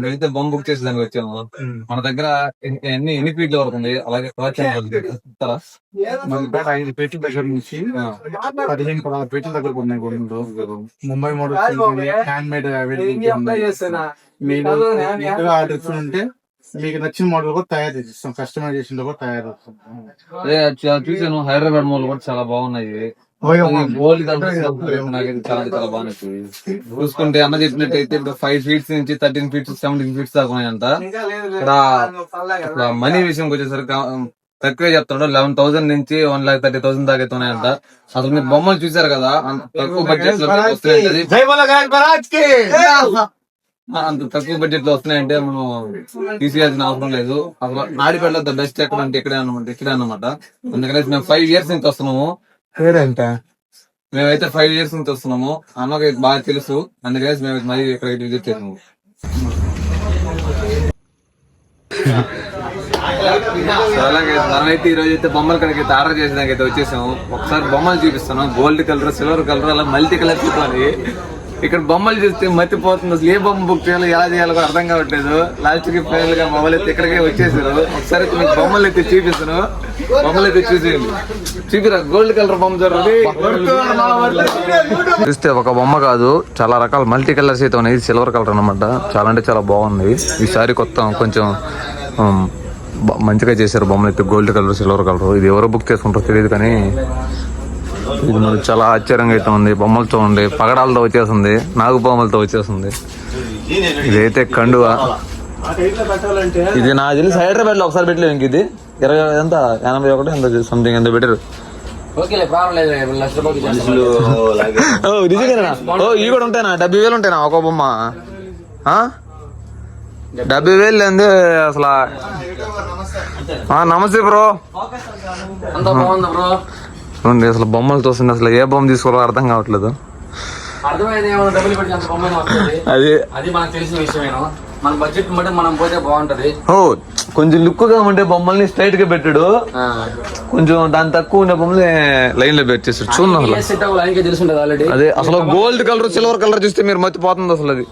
మేమైతే బొమ్మ బుక్ చేసి దానికి వచ్చాము. మన దగ్గర ఎన్ని ఫీట్ల వరకు ఉంది, అలాగే చెప్తారా? మన దగ్గర 5 ఫీట్ల దగ్గర నుంచి 15-16 ఫీట్ల దగ్గర ఉన్నాయి. ముంబై మోడల్ హ్యాండ్ మేడ్ మీరు ఆర్డర్ ఉంటే మీకు నచ్చిన మోడల్ కూడా తయారు చేసిస్తాం. కస్టమైజేషన్ లో కూడా తయారు చేస్తాం. అదే చూసాను, హైదరాబాద్ మోడల్ కూడా చాలా బాగున్నాయి. గోల్డ్ నాకైతే చాలా బాగా నచ్చింది. చూసుకుంటే అన్న చెప్పినట్టయితే ఇప్పుడు 5 ఫీట్స్ నుంచి 13 ఫీట్స్ 17 ఫీట్స్ దాకా ఉన్నాయంట. ఇక్కడ మనీ విషయంకి వచ్చేసరికి తక్కువే చెప్తాడు. 11,000 నుంచి 1,30,000 దాకా అయితే ఉన్నాయంట. అసలు మీరు బొమ్మలు చూసారు కదా, అంత తక్కువ బడ్జెట్ లో అంత తక్కువ బడ్జెట్ లో వస్తున్నాయంటే మనం తీసేయాల్సిన అవసరం లేదు. అసలు నాడిపేటలో ద బెస్ట్ ఎక్కడ అంటే ఇక్కడే అన్నమాట. అందుకనే మేము 5 years నుంచి వస్తున్నాము. మేమైతే 5 years నుంచి వస్తున్నాము. అన్నకి బాగా తెలుసు, అందుకని మేము మరీ ఇక్కడ విజిట్ చేసాము. అలాగే మనమైతే ఈ రోజు అయితే బొమ్మల కనుక అయితే ఆర్డర్ చేసేదానికి అయితే వచ్చేసాము. ఒకసారి బొమ్మలు చూపిస్తాను. గోల్డ్ కలర్, సిల్వర్ కలర్, అలా మల్టీ కలర్ చూడాలి. ఇక్కడ బొమ్మలు చూస్తే మర్చిపోతుంది. అసలు ఏ బొమ్మ బుక్ చేయాలో ఎలా చేయాలో అర్థం కావట్లేదు. లాస్ట్ కి ఫైనల్ గా మొబైల్ అయితే ఇక్కడికే వచ్చేసారు. ఒకసారి మీకు బొమ్మలు అయితే చూపిస్తాను. బొమ్మలు అయితే చూపిరా. గోల్డ్ కలర్ బొమ్మ చూస్తే ఒక బొమ్మ కాదు, చాలా రకాల మల్టీ కలర్స్ అయితే ఉన్నాయి. సిల్వర్ కలర్ అనమాట. చాలా అంటే చాలా బాగుంది. ఈసారి కొత్త కొంచెం మంచిగా చేశారు బొమ్మలు అయితే. Gold colour, silver colour. ఇది ఎవరో బుక్ చేసుకుంటారో తెలియదు, కానీ ఇది మనకు చాలా ఆశ్చర్యంగా అయితే ఉంది. బొమ్మలు చూడండి, పగడాలతో వచ్చేస్తుంది, నాగు బొమ్మలతో వచ్చేస్తుంది. ఇదైతే కండువా. ఇది నా తెలిసి హైదరాబాద్ లో ఒకసారి పెట్టలేదు. ఇంక ఇది 20 ఎంత 81 ఎంత సంథింగ్ ఎంత పెట్టారు. ఇవి కూడా ఉంటాయినా? 70,000 ఉంటాయినా ఒక బొమ్మ? 70,000 లేదే అసలు. నమస్తే బ్రో. చూడండి అసలు బొమ్మలు చూస్తుంది. అసలు ఏ బొమ్మ తీసుకోవాలో అర్థం కావట్లేదు. కొంచెం లుక్ గా ఉంటే బొమ్మల్ని స్ట్రైట్ గా పెట్టాడు, కొంచెం దాని తక్కువ ఉండే బొమ్మల్ని లైన్ లో పెట్టేసాడు. చూడండి అదే అసలు గోల్డ్ కలర్, సిల్వర్ కలర్ చూస్తే మీరు మర్చిపోతుంది అసలు. అది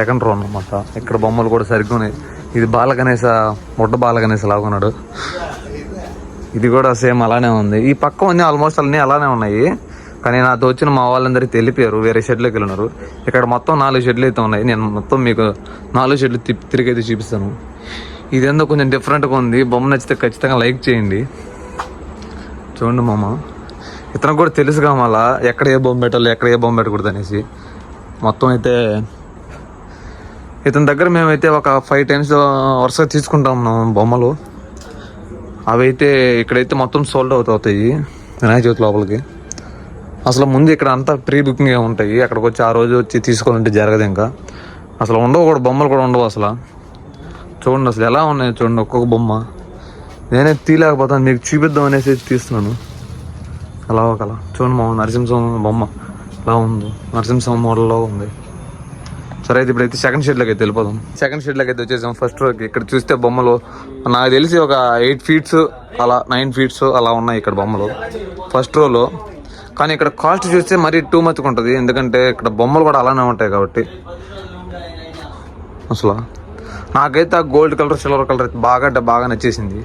సెకండ్ రో అన్నమాట. ఇక్కడ బొమ్మలు కూడా సరిగ్గా ఉన్నాయి. ఇది బాలగణేశ, ముడ్డ బాలగణేశ లాగా ఉన్నాడు. ఇది కూడా సేమ్ అలానే ఉంది. ఈ పక్క ఉంది ఆల్మోస్ట్ అన్ని అలానే ఉన్నాయి. కానీ నాతో వచ్చిన మా వాళ్ళందరికీ తెలిపారు, వేరే షెడ్లోకి వెళ్ళినారు. ఇక్కడ మొత్తం 4 షెడ్లు అయితే ఉన్నాయి. నేను మొత్తం మీకు 4 షెడ్లు తిరిగి అయితే చూపిస్తాను. ఇదేందో కొంచెం డిఫరెంట్గా ఉంది. బొమ్మ నచ్చితే ఖచ్చితంగా లైక్ చేయండి. చూడండి మామ, ఇతనికి కూడా తెలుసుగా మళ్ళా ఎక్కడ ఏ బొమ్మ పెట్టాలి, ఎక్కడ ఏ బొమ్మ పెట్టకూడదు అనేసి. మొత్తం అయితే ఇతని దగ్గర మేమైతే ఒక 5 times వరుసగా తీసుకుంటాం బొమ్మలు. అవి అయితే ఇక్కడైతే మొత్తం సోల్డ్ అవుట్ అవుతాయి వినాయక చవితి లోపలికి. అసలు ముందు ఇక్కడ అంతా ప్రీ బుకింగ్ ఉంటాయి. అక్కడికి వచ్చి ఆ రోజు వచ్చి తీసుకోవాలంటే జరగదు. ఇంకా అసలు ఉండవు కూడా, బొమ్మలు కూడా ఉండవు అసలు. చూడండి అసలు ఎలా ఉన్నాయి చూడండి ఒక్కొక్క బొమ్మ. నేనే తీయలేకపోతాను, మీకు చూపిద్దాం అనేసి తీస్తున్నాను. అలా ఒకలా చూడండి మా నరసింహస్వామి బొమ్మ ఎలా ఉందో, నరసింహస్వామి మోడల్లో ఉంది. సరే అయితే ఇప్పుడైతే సెకండ్ షెడ్లోకి అయితే వెళ్ళిపోదాం. సెకండ్ షెడ్లోకి అయితే వచ్చేసాం. ఫస్ట్ రోకి ఇక్కడ చూస్తే బొమ్మలు నాకు తెలిసి ఒక 8 feet అలా 9 feet అలా ఉన్నాయి ఇక్కడ బొమ్మలు ఫస్ట్ రోలో. కానీ ఇక్కడ కాస్ట్ చూస్తే మరీ టూ మచ్గా ఉంటుంది, ఎందుకంటే ఇక్కడ బొమ్మలు కూడా అలానే ఉంటాయి కాబట్టి. అసలు నాకైతే ఆ గోల్డ్ కలర్, సిల్వర్ కలర్ బాగా అంటే బాగా నచ్చేసింది.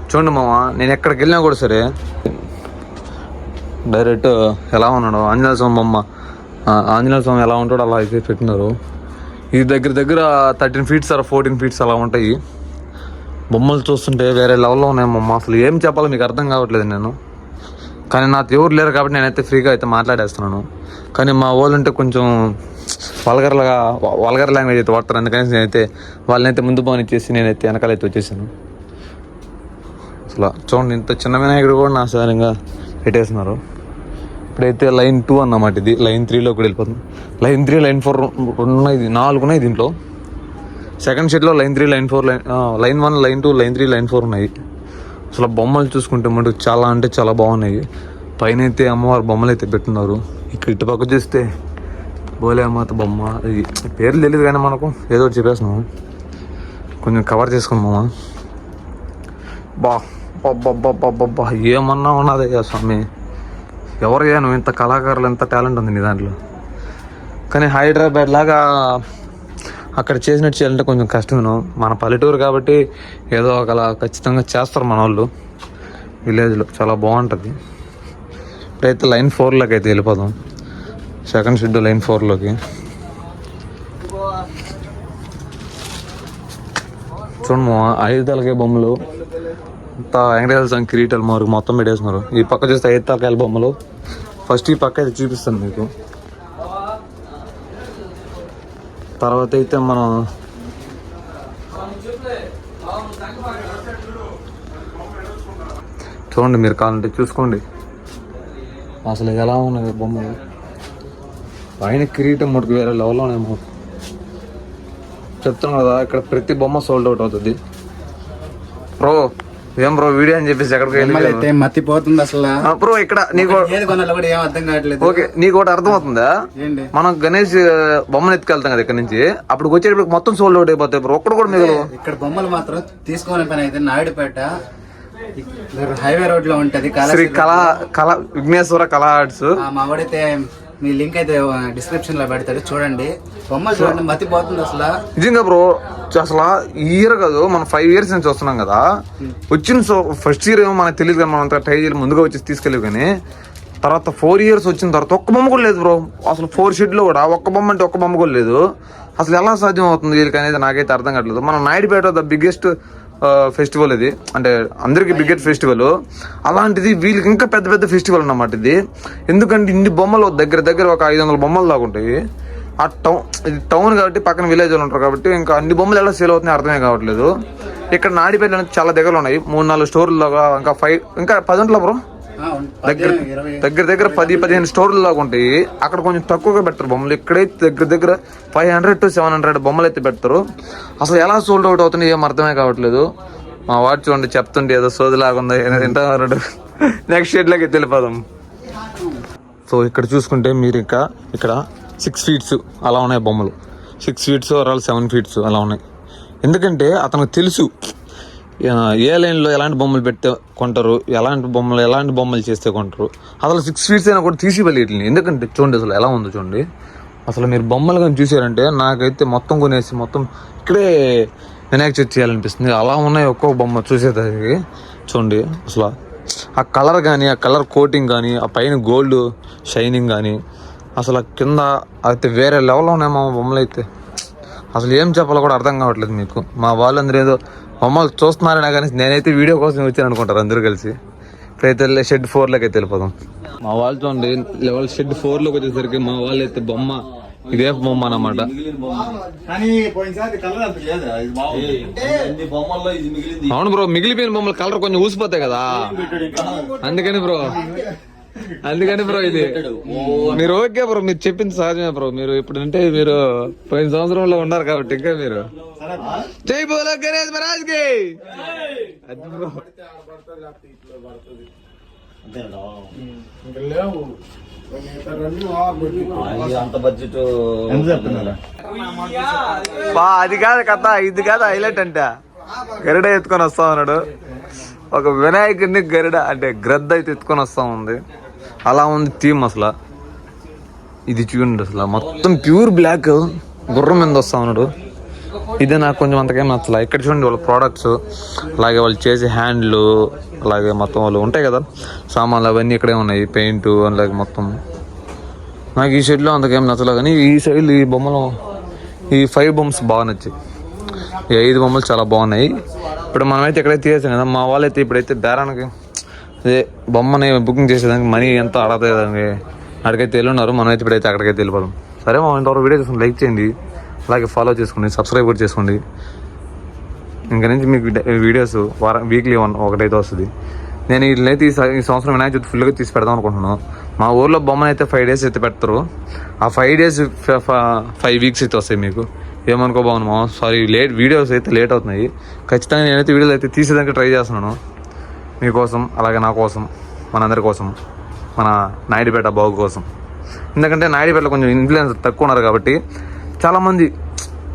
చూడండి మామ, నేను ఎక్కడికి వెళ్ళినా కూడా సరే డైరెక్ట్ ఎలా ఉన్నాడు ఆంజనేయ స్వామి బొమ్మ, ఆంజనేయ స్వామి ఎలా ఉంటాడో అలా అయితే పెట్టినారు. ఇది దగ్గర 13 feet or 14 feet అలా ఉంటాయి. బొమ్మలు చూస్తుంటే వేరే లెవెల్లో ఉన్నాయి బొమ్మ. అసలు ఏం చెప్పాలో మీకు అర్థం కావట్లేదు నేను. కానీ నాకు ఎవరు లేరు కాబట్టి నేనైతే ఫ్రీగా అయితే మాట్లాడేస్తున్నాను. కానీ మా వాళ్ళు ఉంటే కొంచెం వల్గర్ లాంగ్వేజ్ అయితే వాడతారు. అందుకని నేనైతే వాళ్ళనైతే ముందు పోనిచ్చేసి నేనైతే వెనకాలైతే వచ్చేసాను. అసలు చూడండి, ఇంత చిన్న వినాయకుడు కూడా నా సారంగా పెట్టేస్తున్నారు. ఇప్పుడైతే లైన్ 2 అన్నమాట. ఇది లైన్ 3లో కూడా వెళ్ళిపోతుంది. లైన్ 3, లైన్ 4 ఉన్నాయి, 4 ఉన్నాయి దీంట్లో. సెకండ్ షెడ్లో line 3, line 4, line 1, line 2, line 3, line 4 ఉన్నాయి. అసలు బొమ్మలు చూసుకుంటే మటుకు చాలా అంటే చాలా బాగున్నాయి. పైన అయితే అమ్మవారి బొమ్మలు అయితే పెట్టున్నారు. ఇక్కడ ఇటుపక్క చూస్తే బోలే అమ్మత బొమ్మ. ఇది పేర్లు తెలియదు కానీ మనకు ఏదో ఒకటి చెప్పేస్తున్నాము. కొంచెం కవర్ చేసుకున్నామా. బా ఏమన్నా ఉన్నదయ్యా స్వామి, ఎవరయ్యా నువ్వు? ఇంత కళాకారులు, ఎంత టాలెంట్ ఉంది నీ దాంట్లో. కానీ హైదరాబాద్ లాగా అక్కడ చేసినట్టు చేయాలంటే కొంచెం కష్టమేను. మన పల్లెటూరు కాబట్టి ఏదో ఒకలా ఖచ్చితంగా చేస్తారు మన వాళ్ళు. విలేజ్లో చాలా బాగుంటుంది. ఇప్పుడైతే లైన్ 4లోకి అయితే వెళ్ళిపోదాం. సెకండ్ షెడ్యూల్ లైన్ 4లోకి. చూడము ఐదుతలకాయ బొమ్మలు అంతా వెంకటేశ్వర స్వామి కిరీటాలు మారు మొత్తం పెట్టేస్తున్నారు. ఈ పక్క చూస్తే ఐదుతలకాయల బొమ్మలు. ఫస్ట్ ఈ పక్క అయితే చూపిస్తాను మీకు. తర్వాత అయితే మనం చూడండి, మీరు కావాలంటే చూసుకోండి అసలు ఎలా ఉన్నాయి బొమ్మలు. పైన కిరీటం మటుకు వేరే లెవెల్లోనేమో చెప్తున్నాం కదా. ఇక్కడ ప్రతి బొమ్మ సోల్డ్ అవుట్ అవుతుంది. బ్రో ఏం బ్రో వీడియో అని చెప్పేసి ఎక్కడికి అయితే మతిపోతుంది అసలు బ్రో. ఇక్కడ నీకు ఏం అర్థం కావట్లేదు. ఓకే, నీకు ఒకటి అర్థమవుతుందా? మనం గణేష్ బొమ్మను ఎత్తుకెళ్తాం కదా ఇక్కడ నుంచి, అప్పుడు వచ్చేటప్పుడు మొత్తం సోల్డ్ అవుట్ అయిపోతాయి బ్రో. ఒక్కడు కూడా మిగలు. ఇక్కడ బొమ్మలు మాత్రం తీసుకోని పని అయితే నాయుడుపేట హైవే రోడ్ లో ఉంటది శ్రీ కళా విఘ్నేశ్వర కళా ఆర్ట్స్. మా వాడైతే మీ లింక్ అయితే డిస్క్రిప్షన్ లో పెడతాడు, చూడండి. బొమ్మలు చూడండి మతిపోతుంది అసలు. నిజంగా బ్రో, అసలు ఈ ఇయర్ కాదు, మనం 5 years నుంచి వస్తున్నాం కదా. వచ్చిన ఫస్ట్ ఇయర్ ఏమో మనకు తెలియదు కానీ, మనం అంత ట్రై చేయాలి ముందుగా వచ్చి తీసుకెళ్ళి. కానీ తర్వాత 4 years వచ్చిన తర్వాత ఒక్క బొమ్మ కూడా లేదు బ్రో. అసలు 4 షెడ్లో కూడా ఒక్క బొమ్మ అంటే ఒక్క బొమ్మ కూడా లేదు. అసలు ఎలా సాధ్యం అవుతుంది వీళ్ళకి అనేది నాకైతే అర్థం కావట్లేదు. మన నాయుడుపేట ద బిగ్గెస్ట్ ఫెస్టివల్ ఇది, అంటే అందరికీ బిగ్గెస్ట్ ఫెస్టివల్. అలాంటిది వీళ్ళకి ఇంకా పెద్ద పెద్ద ఫెస్టివల్ అన్నమాట ఇది. ఎందుకంటే ఇన్ని బొమ్మలు దగ్గర ఒక 500 బొమ్మలు దాకా ఉంటాయి. ఆ ఇది టౌన్ కాబట్టి పక్కన విలేజ్ వాళ్ళు ఉంటారు కాబట్టి ఇంకా అన్ని బొమ్మలు ఎలా సేల్ అవుతున్నాయి అర్థమే కావట్లేదు. ఇక్కడ నాయుడుపేట అనేది చాలా దగ్గరలో ఉన్నాయి. 3-4 స్టోర్లు ఇంకా 10 ఉంటాయి బ్రో. దగ్గర 10-15 స్టోర్లు లాగా ఉంటాయి. అక్కడ కొంచెం తక్కువగా పెడతారు బొమ్మలు. ఇక్కడైతే దగ్గర 500 to 700 బొమ్మలు అయితే పెడతారు. అసలు ఎలా సోల్డ్ అవుట్ అవుతుంది ఏం అర్థమే కావట్లేదు. మా వాడు చూడండి చెప్తుంటే ఏదో సోదిలాగా ఉంది. నెక్స్ట్ షెడ్లోకి వెళ్ళిపోదాం. సో ఇక్కడ చూసుకుంటే మీరు ఇక్కడ 6 feet అలా ఉన్నాయి బొమ్మలు. 6 feet or 7 feet అలా ఉన్నాయి. ఎందుకంటే అతనికి తెలుసు ఏ లైన్లో ఎలాంటి బొమ్మలు పెడితే కొంటారు, ఎలాంటి బొమ్మలు చేస్తే కొంటారు. అసలు 6 feet అయినా కూడా తీసి వెళ్ళేటిని. ఎందుకంటే చూడండి అసలు ఎలా ఉందో చూడండి. అసలు మీరు బొమ్మలు కానీ చూసారంటే నాకైతే మొత్తం కొనేసి మొత్తం ఇక్కడే వినాయక చవితి చేయాలనిపిస్తుంది. అలా ఉన్నాయి ఒక్కొక్క బొమ్మ చూసేదానికి. చూడండి అసలు ఆ కలర్ కానీ, ఆ కలర్ కోటింగ్ కానీ, ఆ పైన గోల్డ్ షైనింగ్ కానీ, అసలు కింద అయితే వేరే లెవెల్లో ఉన్నాయి మా బొమ్మలు అయితే. అసలు ఏం చెప్పాలో కూడా అర్థం కావట్లేదు మీకు. మా వాళ్ళందరూ ఏదో బొమ్మలు చూస్తున్నారనే కానీ నేనైతే వీడియో కోసం వచ్చాను అనుకుంటారు అందరూ కలిసి. ఇప్పుడైతే షెడ్ 4లోకి అయితే వెళ్ళిపోదాం. మా వాళ్ళు చూడండి లెవెల్ షెడ్ 4లోకి వచ్చేసరికి మా వాళ్ళు అయితే బొమ్మ ఇదే బొమ్మ అన్నమాట. అవును బ్రో, మిగిలిపోయిన బొమ్మలు కలర్ కొంచెం ఊసిపోతాయి కదా, అందుకని బ్రో ఇది మీరు ఓకే బ్రో, మీరు చెప్పింది సహజమే బ్రో. మీరు ఇప్పుడు అంటే మీరు పోయిన సంవత్సరంలో ఉన్నారు కాబట్టి ఇంకా మీరు జై బోలో గణేష్ మహారాజ్ కి. అది బ్రో అది కాదు కథ, ఇది కాదు హైలైట్. అంటే గరుడ ఎత్తుకొని వస్తా ఉన్నాడు. ఒక వినాయకుడిని గరుడ అంటే గ్రద్ద అయితే ఎత్తుకొని వస్తా ఉంది. అలా ఉంది థీమ్. అసలు ఇది చూడండి, అసలు మొత్తం ప్యూర్ బ్లాక్ గుర్రం మీద వస్తా ఉన్నాడు. ఇదే నాకు కొంచెం అంతకేం నచ్చలే. ఇక్కడ చూడండి వాళ్ళ ప్రోడక్ట్స్, అలాగే వాళ్ళు చేసే హ్యాండ్లు, అలాగే మొత్తం వాళ్ళు ఉంటాయి కదా సామాన్లు, అవన్నీ ఇక్కడే ఉన్నాయి. పెయింట్ అలాగే మొత్తం. నాకు ఈ షెడ్లో అంతకేం నచ్చలే. కానీ ఈ సైడ్ ఈ బొమ్మలు, ఈ 5 బొమ్మస్ బాగా నచ్చాయి. ఈ 5 బొమ్మలు చాలా బాగున్నాయి. ఇప్పుడు మనమైతే ఎక్కడైతే తీసాం కదా, మా వాళ్ళైతే ఇప్పుడైతే బేరానికి అదే బొమ్మని బుకింగ్ చేసేదానికి మనీ ఎంత అడగదానికి అక్కడికైతే వెళ్ళున్నారు. మనమైతే ఇప్పుడైతే అక్కడికైతే వెళ్ళిపోదాం. సరే, మా ఇంతవరకు వీడియో చూసుకుని లైక్ చేయండి, అలాగే ఫాలో చేసుకోండి, సబ్స్క్రైబ్ కూడా చేసుకోండి. ఇంకా నుంచి మీకు వీడియోస్ వీక్లీ ఒకటైతే వస్తుంది. నేను వీటినైతే ఈ సంవత్సరం వినాయక చవితి ఫుల్గా తీసి పెడదాం అనుకుంటున్నాను. మా ఊర్లో బొమ్మను అయితే 5 days అయితే పెడతారు. ఆ 5 days 5 weeks అయితే వస్తాయి. మీకు ఏమనుకోబాను మా సారీ, వీడియోస్ అయితే లేట్ అవుతున్నాయి. ఖచ్చితంగా నేనైతే వీడియోలు అయితే తీసేదానికి ట్రై చేస్తున్నాను మీకోసం, అలాగే నా కోసం, మనందరి కోసం, మన నాయుడుపేట బాగు కోసం. ఎందుకంటే నాయుడుపేటలో కొంచెం ఇన్ఫ్లుయెన్స్ తక్కువ ఉన్నారు కాబట్టి చాలామంది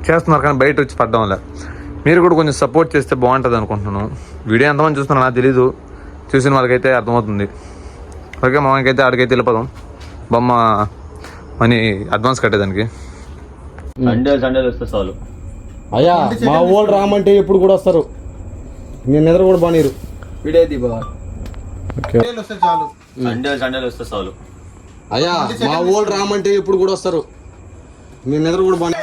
చేస్తున్నారు, కానీ బయట వచ్చి పడడం వల్ల మీరు కూడా కొంచెం సపోర్ట్ చేస్తే బాగుంటుంది అనుకుంటున్నాను. వీడియో ఎంతమంది చూస్తున్నారో నాకు తెలీదు, చూసిన వాళ్ళకైతే అర్థమవుతుంది. ఓకే, మనకైతే ఆడికైతే వెళ్ళిపోదాం. బొమ్మ మనీ అడ్వాన్స్ కట్టేదానికి. సండేలు వస్తే చాలు. అయ్యా మా వాళ్ళు రామంటే ఎప్పుడు కూడా వస్తారు, నేను నిద్ర కూడా బానీరు. సండేలు వస్తే చాలు. అయ్యా మా వాళ్ళు రామంటే ఎప్పుడు కూడా వస్తారు, నేను నిద్ర కూడా బానీ.